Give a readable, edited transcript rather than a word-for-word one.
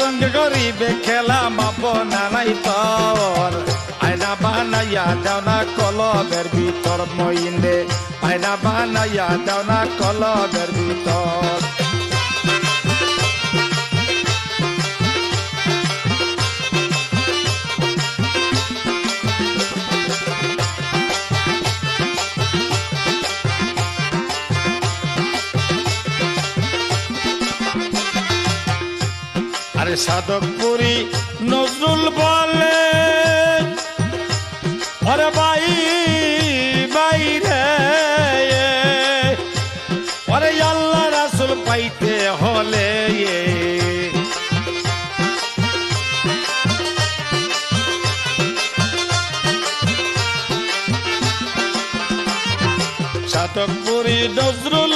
সঙ্গে গরিবে খেলা মাপো নাই তোর আয়না বানাইয়া দাও না কলবের ভিতর মইন্দে আয়না বানাইয়া দাও না কলবের ভিতর আরে সাধকপুরি নজরুল বলে আরে ভাই ভাই রে আরে আল্লাহ রাসূল পাইতে হলে সাধকপুরি নজরুল